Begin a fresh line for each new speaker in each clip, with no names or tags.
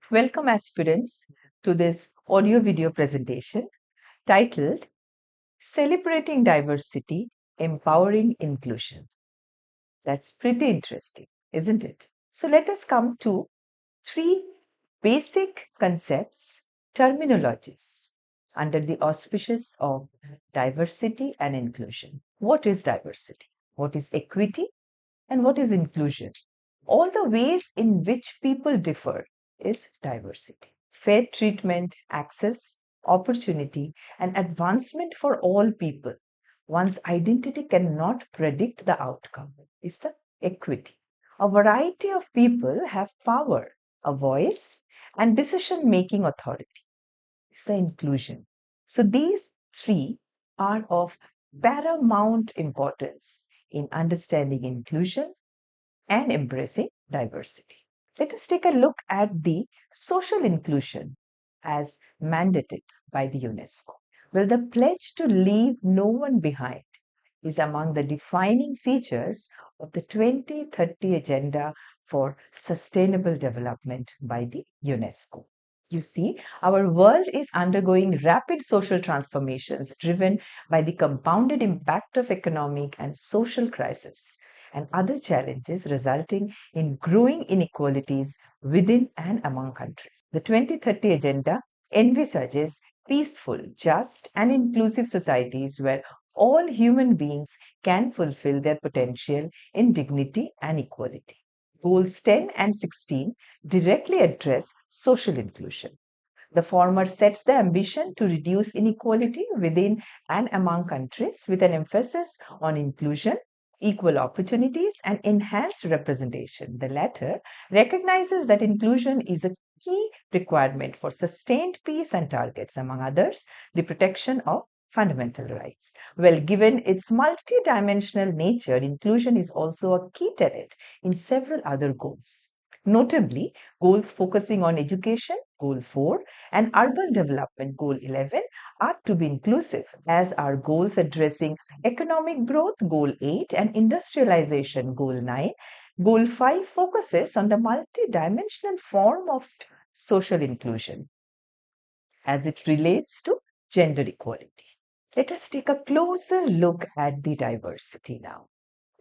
Welcome aspirants to this audio video presentation titled Celebrating Diversity, Empowering Inclusion. That's pretty interesting, isn't it? So let us come to three basic concepts, terminologies under the auspices of diversity and inclusion. What is diversity? What is equity? And what is inclusion? All the ways in which people differ is diversity. Fair treatment, access, opportunity, and advancement for all people. One's identity cannot predict the outcome is the equity. A variety of people have power, a voice, and decision-making authority is the inclusion. So these three are of paramount importance in understanding inclusion and embracing diversity. Let us take a look at the social inclusion as mandated by the UNESCO. Well, the pledge to leave no one behind is among the defining features of the 2030 Agenda for Sustainable Development by the UNESCO. You see, our world is undergoing rapid social transformations driven by the compounded impact of economic and social crisis and other challenges resulting in growing inequalities within and among countries. The 2030 Agenda envisages peaceful, just, and inclusive societies where all human beings can fulfill their potential in dignity and equality. Goals 10 and 16 directly address social inclusion. The former sets the ambition to reduce inequality within and among countries with an emphasis on inclusion, equal opportunities, and enhanced representation. The latter recognizes that inclusion is a key requirement for sustained peace and targets, among others, the protection of fundamental rights. Well, given its multidimensional nature, inclusion is also a key tenet in several other goals. Notably, goals focusing on education, Goal 4, and urban development, Goal 11, are to be inclusive, as are goals addressing economic growth, Goal 8, and industrialization, Goal 9. Goal 5 focuses on the multidimensional form of social inclusion as it relates to gender equality. Let us take a closer look at the diversity now.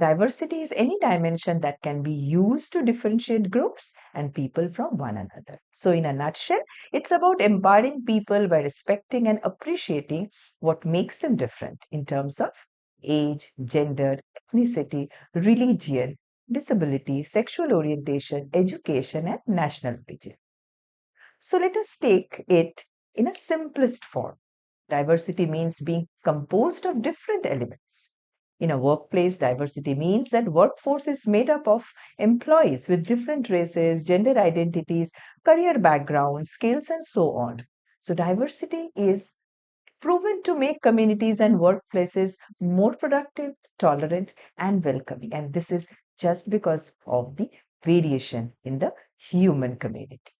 Diversity is any dimension that can be used to differentiate groups and people from one another. So, in a nutshell, it's about empowering people by respecting and appreciating what makes them different in terms of age, gender, ethnicity, religion, disability, sexual orientation, education, and national origin. So, let us take it in a simplest form. Diversity means being composed of different elements. In a workplace, diversity means that workforce is made up of employees with different races, gender identities, career backgrounds, skills, and so on. So diversity is proven to make communities and workplaces more productive, tolerant, and welcoming. And this is just because of the variation in the human community.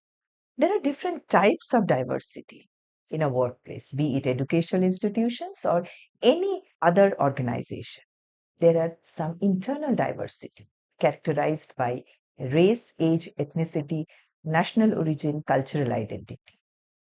There are different types of diversity in a workplace, be it educational institutions or any other organization. There are some internal diversity characterized by race, age, ethnicity, national origin, cultural identity.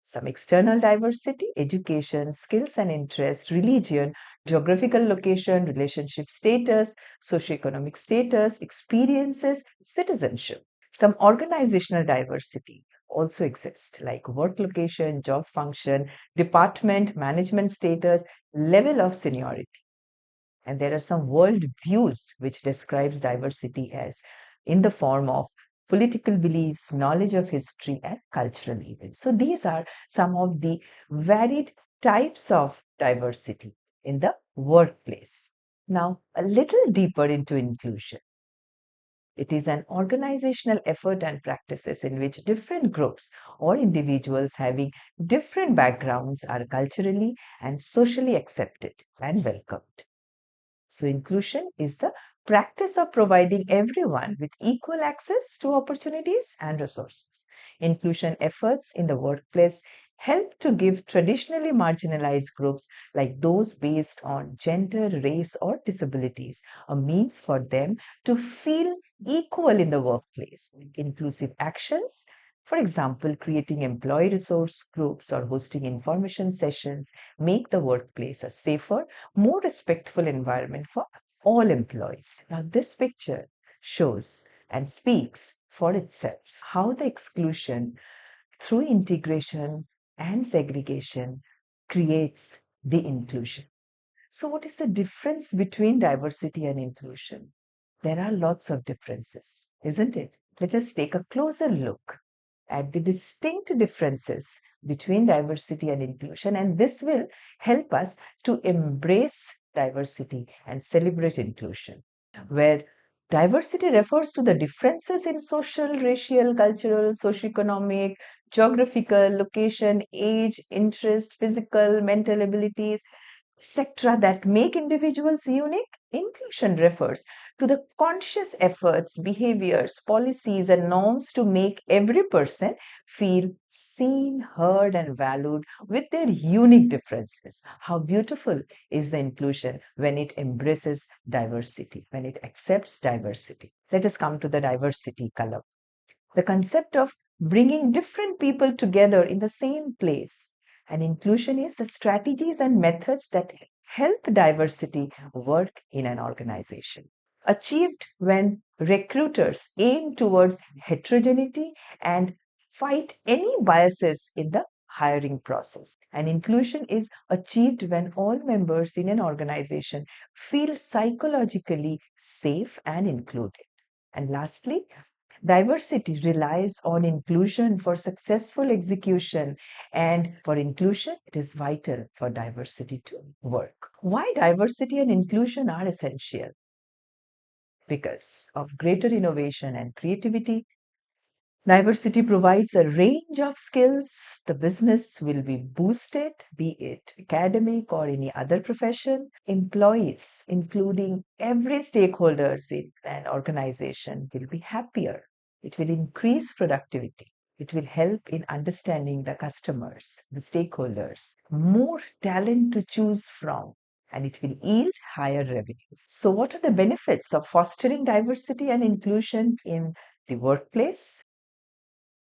Some external diversity, education, skills and interests, religion, geographical location, relationship status, socioeconomic status, experiences, citizenship. Some organizational diversity also exists, like work location, job function, department, management status, level of seniority. And there are some world views which describes diversity as in the form of political beliefs, knowledge of history, and cultural events. So these are some of the varied types of diversity in the workplace. Now, a little deeper into inclusion. It is an organizational effort and practices in which different groups or individuals having different backgrounds are culturally and socially accepted and welcomed. So inclusion is the practice of providing everyone with equal access to opportunities and resources. Inclusion efforts in the workplace help to give traditionally marginalized groups like those based on gender, race, or disabilities a means for them to feel equal in the workplace. Inclusive actions, for example, creating employee resource groups or hosting information sessions, make the workplace a safer, more respectful environment for all employees. Now, this picture shows and speaks for itself how the exclusion through integration and segregation creates the inclusion. So, what is the difference between diversity and inclusion? There are lots of differences, isn't it? Let us take a closer look at the distinct differences between diversity and inclusion, and this will help us to embrace diversity and celebrate inclusion. Where diversity refers to the differences in social, racial, cultural, socioeconomic, geographical, location, age, interest, physical, mental abilities, etc., that make individuals unique. Inclusion refers to the conscious efforts, behaviors, policies, and norms to make every person feel seen, heard, and valued with their unique differences. How beautiful is the inclusion when it embraces diversity, when it accepts diversity. Let us come to the diversity column. The concept of bringing different people together in the same place. And inclusion is the strategies and methods that help diversity work in an organization. Achieved when recruiters aim towards heterogeneity and fight any biases in the hiring process. And inclusion is achieved when all members in an organization feel psychologically safe and included. And lastly, diversity relies on inclusion for successful execution, and for inclusion, it is vital for diversity to work. Why diversity and inclusion are essential? Because of greater innovation and creativity, diversity provides a range of skills. The business will be boosted, be it academic or any other profession. Employees, including every stakeholders in an organization, will be happier. It will increase productivity. It will help in understanding the customers, the stakeholders, more talent to choose from, and it will yield higher revenues. So, what are the benefits of fostering diversity and inclusion in the workplace?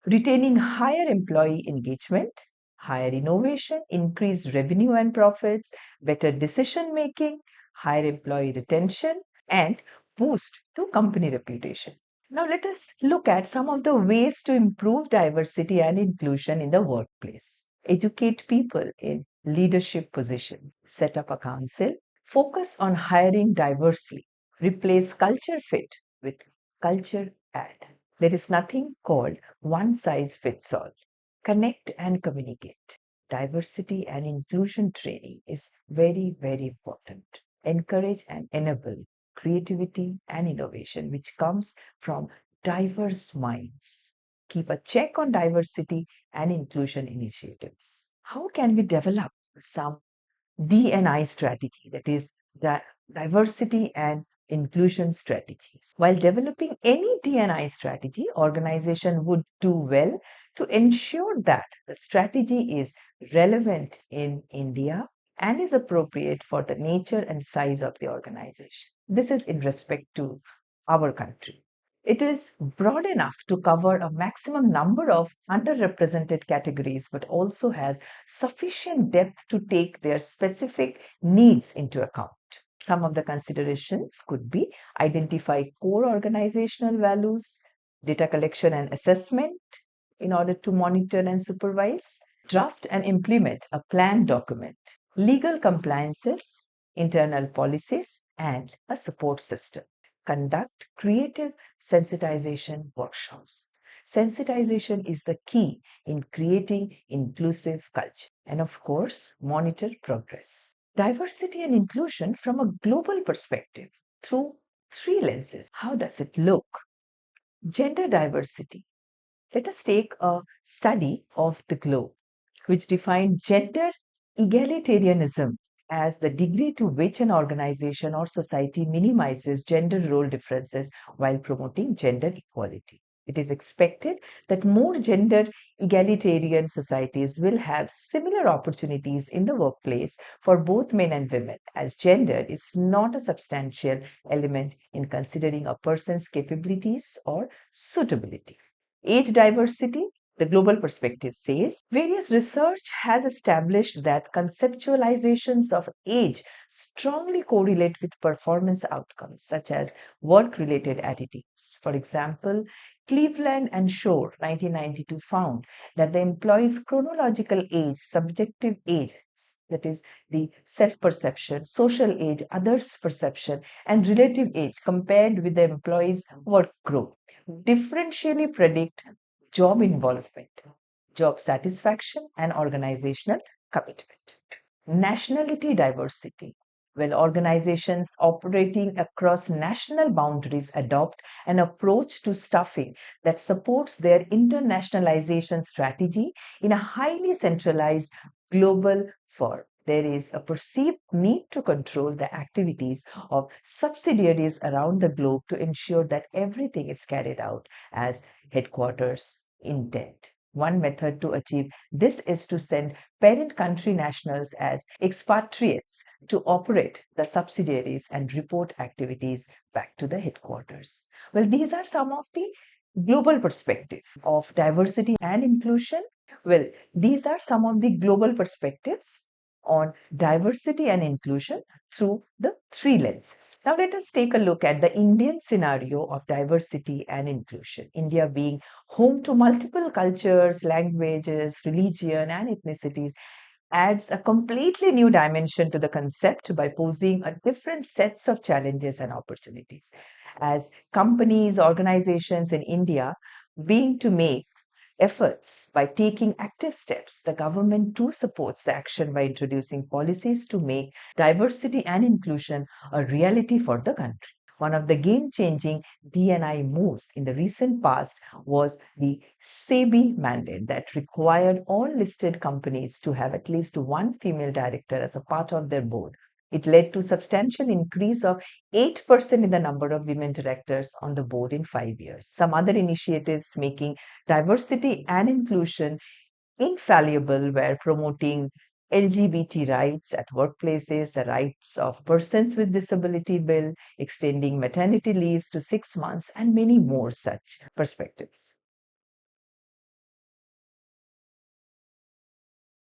Retaining higher employee engagement, higher innovation, increased revenue and profits, better decision making, higher employee retention, and boost to company reputation. Now, let us look at some of the ways to improve diversity and inclusion in the workplace. Educate people in leadership positions, set up a council, focus on hiring diversely, replace culture fit with culture add. There is nothing called one size fits all. Connect and communicate. Diversity and inclusion training is very, very important. Encourage and enable creativity and innovation, which comes from diverse minds. Keep a check on diversity and inclusion initiatives. How can we develop some D&I strategy, that is, the diversity and inclusion strategies? While developing any D&I strategy, organization would do well to ensure that the strategy is relevant in India and is appropriate for the nature and size of the organization. This is in respect to our country. It is broad enough to cover a maximum number of underrepresented categories, but also has sufficient depth to take their specific needs into account. Some of the considerations could be identify core organizational values, data collection and assessment in order to monitor and supervise, draft and implement a plan document, legal compliances, internal policies, and a support system. Conduct creative sensitization workshops. Sensitization is the key in creating inclusive culture. And of course, monitor progress. Diversity and inclusion from a global perspective through three lenses. How does it look? Gender diversity. Let us take a study of the globe, which defined gender egalitarianism as the degree to which an organization or society minimizes gender role differences while promoting gender equality. It is expected that more gender egalitarian societies will have similar opportunities in the workplace for both men and women, as gender is not a substantial element in considering a person's capabilities or suitability. Age diversity, the global perspective says, various research has established that conceptualizations of age strongly correlate with performance outcomes, such as work related attitudes. For example, Cleveland and Shore 1992 found that the employee's chronological age, subjective age, that is the self perception, social age, others' perception, and relative age compared with the employee's work growth differentially predict job involvement, job satisfaction, and organizational commitment. Nationality diversity. Well, organizations operating across national boundaries adopt an approach to staffing that supports their internationalization strategy in a highly centralized global firm. There is a perceived need to control the activities of subsidiaries around the globe to ensure that everything is carried out as headquarters intent. One method to achieve this is to send parent country nationals as expatriates to operate the subsidiaries and report activities back to the headquarters. Well, these are some of the global perspective of diversity and inclusion. Well, these are some of the global perspectives on diversity and inclusion through the three lenses. Now let us take a look at the Indian scenario of diversity and inclusion. India being home to multiple cultures, languages, religion, and ethnicities adds a completely new dimension to the concept by posing a different sets of challenges and opportunities. As companies, organizations in India being to make efforts by taking active steps, the government too supports the action by introducing policies to make diversity and inclusion a reality for the country. One of the game changing DNI moves in the recent past was the SEBI mandate that required all listed companies to have at least one female director as a part of their board. It led to substantial increase of 8% in the number of women directors on the board in 5 years. Some other initiatives making diversity and inclusion infallible were promoting LGBT rights at workplaces, the rights of persons with disability bill, extending maternity leaves to 6 months, and many more such perspectives.